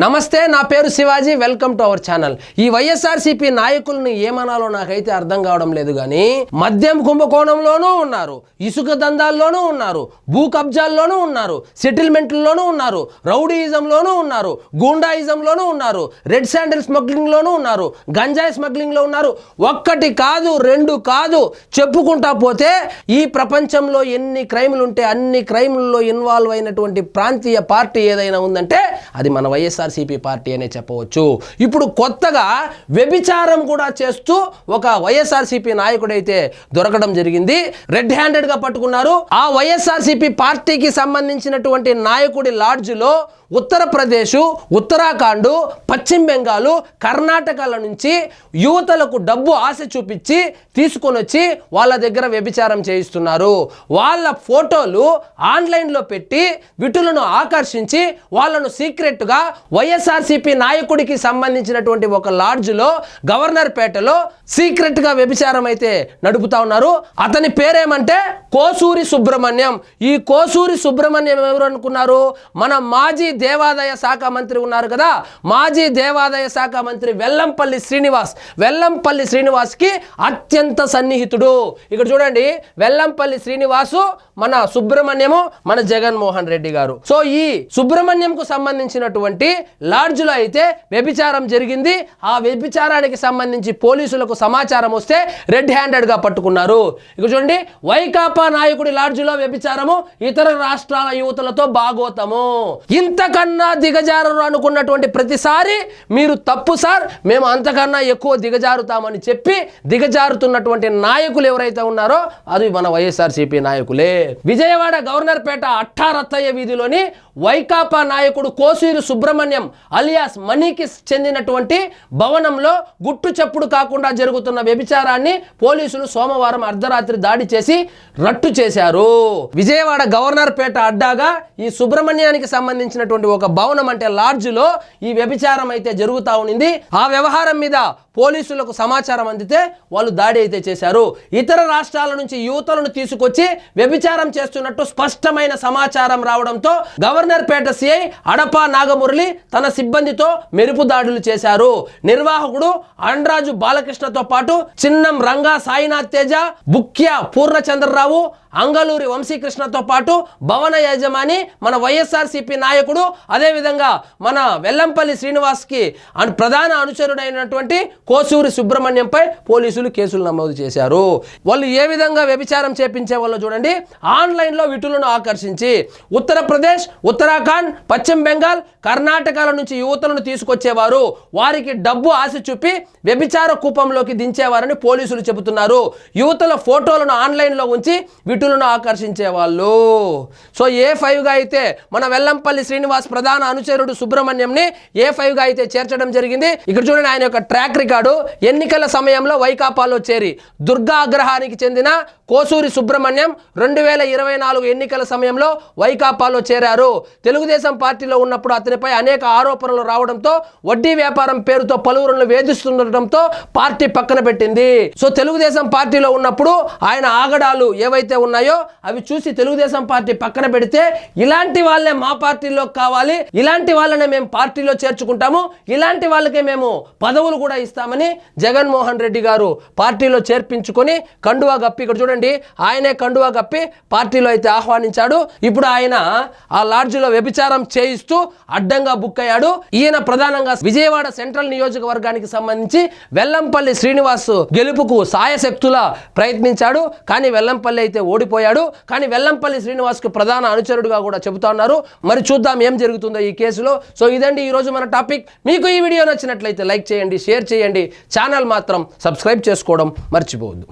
నమస్తే, నా పేరు Shivaji. Welcome to our channel. ఈ వైఎస్ఆర్సీపీ నాయకుల్ని ఏమనాలో నాకైతే అర్థం కావడం లేదు. కానీ మద్యం కుంభకోణంలోనూ ఉన్నారు, ఇసుక దందాల్లోనూ ఉన్నారు, భూ కబ్జాల్లోనూ ఉన్నారు, సెటిల్మెంట్లలోనూ ఉన్నారు, రౌడీయిజంలోనూ ఉన్నారు, గూండాయిజంలోనూ ఉన్నారు, రెడ్ శాండిల్ స్మగ్లింగ్లోనూ ఉన్నారు, గంజాయి స్మగ్లింగ్లో ఉన్నారు. ఒక్కటి కాదు, రెండు కాదు, చెప్పుకుంటా పోతే ఈ ప్రపంచంలో ఎన్ని క్రైములు ఉంటే అన్ని క్రైముల్లో ఇన్వాల్వ్ అయినటువంటి ప్రాంతీయ పార్టీ ఏదైనా ఉందంటే అది మన వైఎస్ఆర్సీపీ పార్టీ అనే చెప్పవచ్చు. ఇప్పుడు కొత్తగా వ్యభిచారం కూడా చేస్తూ ఒక వైఎస్ఆర్సీపీ నాయకుడైతే దొరకడం జరిగింది. రెడ్ హ్యాండెడ్ గా పట్టుకున్నారు. ఆ వైఎస్ఆర్సీపీ పార్టీకి సంబంధించినటువంటి నాయకుడి లాడ్జ్లో ఉత్తరప్రదేశ్, ఉత్తరాఖండ్, పశ్చిమ బెంగాల్, కర్ణాటకల నుంచి యువతలకు డబ్బు ఆశ చూపించి తీసుకొని వచ్చి వాళ్ళ దగ్గర వ్యభిచారం చేయిస్తున్నారు. వాళ్ళ ఫోటోలు ఆన్లైన్లో పెట్టి విటులను ఆకర్షించి వాళ్ళను సీక్రెట్గా వైఎస్ఆర్సీపీ నాయకుడికి సంబంధించినటువంటి ఒక లాడ్జ్లో గవర్నర్ పేటలో సీక్రెట్గా వ్యభిచారం అయితే నడుపుతా ఉన్నారు. అతని పేరేమంటే కోసూరి సుబ్రహ్మణ్యం. ఈ కోసూరి సుబ్రహ్మణ్యం ఎవరు అనుకున్నారు? మన మాజీ దేవాదాయ శాఖ మంత్రి ఉన్నారు కదా, మాజీ దేవాదాయ శాఖ మంత్రి వెల్లంపల్లి శ్రీనివాస్ కి అత్యంత సన్నిహితుడు. ఇక్కడ చూడండి, వెల్లంపల్లి శ్రీనివాసు మన సుబ్రహ్మణ్యము మన జగన్మోహన్ రెడ్డి గారు. సో ఈ సుబ్రహ్మణ్యంకు సంబంధించినటువంటి లాడ్జ్ లో అయితే వ్యభిచారం జరిగింది. ఆ వ్యభిచారానికి సంబంధించి పోలీసులకు సమాచారం వస్తే రెడ్ హ్యాండెడ్ గా పట్టుకున్నారు. ఇక్కడ చూడండి, వైకాపా నాయకుడి లాడ్జ్ లో వ్యభిచారము, ఇతర రాష్ట్రాల యువతులతో భాగోతము. ఇంతకన్నా దిగజారరు అనుకున్నటువంటి ప్రతిసారి మీరు తప్పు సార్, మేము అంతకన్నా ఎక్కువ దిగజారుతామని చెప్పి దిగజారుతున్నటువంటి నాయకులు ఎవరైతే ఉన్నారో అది మన వైఎస్ఆర్సీపీ నాయకులే. విజయవాడ గవర్నర్ పేట అట్టారత్తయ్య వీధిలోని వైకాపా నాయకుడు కోసూరి సుబ్రహ్మణ్యం అలియాస్ మనీకి చెందినటువంటి భవనంలో గుట్టు చప్పుడు కాకుండా జరుగుతున్న వ్యభిచారాన్ని పోలీసులు సోమవారం అర్ధరాత్రి దాడి చేసి రట్టు చేశారు. విజయవాడ గవర్నర్ పేట అడ్డాగా ఈ సుబ్రహ్మణ్యానికి సంబంధించినటువంటి ఒక భవనం అంటే లాడ్జ్లో ఈ వ్యభిచారం అయితే జరుగుతూ ఉంది. ఆ వ్యవహారం మీద పోలీసులకు సమాచారం అందితే వాళ్ళు దాడి అయితే చేశారు. ఇతర రాష్ట్రాల నుంచి యువతులను తీసుకొచ్చి వ్యభిచారం చేస్తున్నట్టు స్పష్టమైన సమాచారం రావడంతో గవర్నర్ పేట సిఐ అడపా నాగమురళి తన సిబ్బందితో మెరుపు దాడులు చేశారు. నిర్వాహకుడు అండ్రాజు బాలకృష్ణతో పాటు చిన్నం రంగా సాయినాథ్ తేజ, బుక్య పూర్ణచంద్రరావు, అంగలూరి వంశీకృష్ణతో పాటు భవన యజమాని మన వైఎస్ఆర్సీపీ నాయకుడు, అదేవిధంగా మన వెల్లంపల్లి శ్రీనివాస్ కి ప్రధాన అనుచరుడైనటువంటి కోసూరి సుబ్రహ్మణ్యంపై పోలీసులు కేసులు నమోదు చేశారు. వాళ్ళు ఏ విధంగా వ్యభిచారం చేపించే వాళ్ళు చూడండి. ఆన్లైన్లో విటులను ఆకర్షించి ఉత్తరప్రదేశ్, ఉత్తరాఖండ్, పశ్చిమ బెంగాల్, కర్ణాటకల నుంచి యువతులను తీసుకొచ్చేవారు. వారికి డబ్బు ఆశ చూపి వ్యభిచార కూపంలోకి దించేవారని పోలీసులు చెబుతున్నారు. యువతుల ఫోటోలను ఆన్లైన్లో ఉంచి విటులను ఆకర్షించే వాళ్ళు. సో A5గా అయితే మన వెల్లంపల్లి శ్రీనివాస్ ప్రధాన అనుచరుడు సుబ్రహ్మణ్యంని A5గా అయితే చేర్చడం జరిగింది. ఇక్కడ చూడండి, ఆయన యొక్క ట్రాక్ రికార్డు. ఎన్నికల సమయంలో వైకాపాలో చేరి దుర్గా అగ్రహానికి చెందిన కోసూరి సుబ్రహ్మణ్యం 2024 ఎన్నికల సమయంలో వైకాపాలో చేరారు. తెలుగుదేశం పార్టీలో ఉన్నప్పుడు అతనిపై అనేక ఆరోపణలు రావడంతో వడ్డీ వ్యాపారం పేరుతో పలువురులను వేధిస్తుండటంతో పార్టీ పక్కన పెట్టింది. సో తెలుగుదేశం పార్టీలో ఉన్నప్పుడు ఆయన ఆగడాలు ఏవైతే ఉన్నాయో అవి చూసి తెలుగుదేశం పార్టీ పక్కన పెడితే ఇలాంటి వాళ్ళే మా పార్టీలో కావాలి, ఇలాంటి వాళ్ళనే మేము పార్టీలో చేర్చుకుంటాము, ఇలాంటి వాళ్ళకే మేము పదవులు కూడా ఇస్తామని జగన్మోహన్ రెడ్డి గారు పార్టీలో చేర్పించుకొని కండువా గప్పి, ఇక్కడ చూడండి ఆయనే కండువా గప్పి పార్టీలో అయితే ఆహ్వానించాడు. ఇప్పుడు ఆయన ఆ లాడ్జిలో వ్యభిచారం చేయిస్తూ అడ్డంగా బుక్ అయ్యాడు. ఈయన ప్రధానంగా విజయవాడ సెంట్రల్ నియోజకవర్గానికి సంబంధించి వెల్లంపల్లి శ్రీనివాస్ గెలుపుకు సాయశక్తులా ప్రయత్నించాడు. కానీ వెల్లంపల్లి అయితే ఓడిపోయాడు. కానీ వెల్లంపల్లి శ్రీనివాస్ కు ప్రధాన అనుచరుడుగా కూడా చెబుతా ఉన్నారు. మరి చూద్దాం ఏం జరుగుతుందో ఈ కేసులో. సో ఇదండి ఈరోజు మన టాపిక్. మీకు ఈ వీడియో నచ్చినట్లయితే లైక్ చేయండి, షేర్ చేయండి, ఛానల్ మాత్రం సబ్స్క్రైబ్ చేసుకోవడం మర్చిపోవద్దు.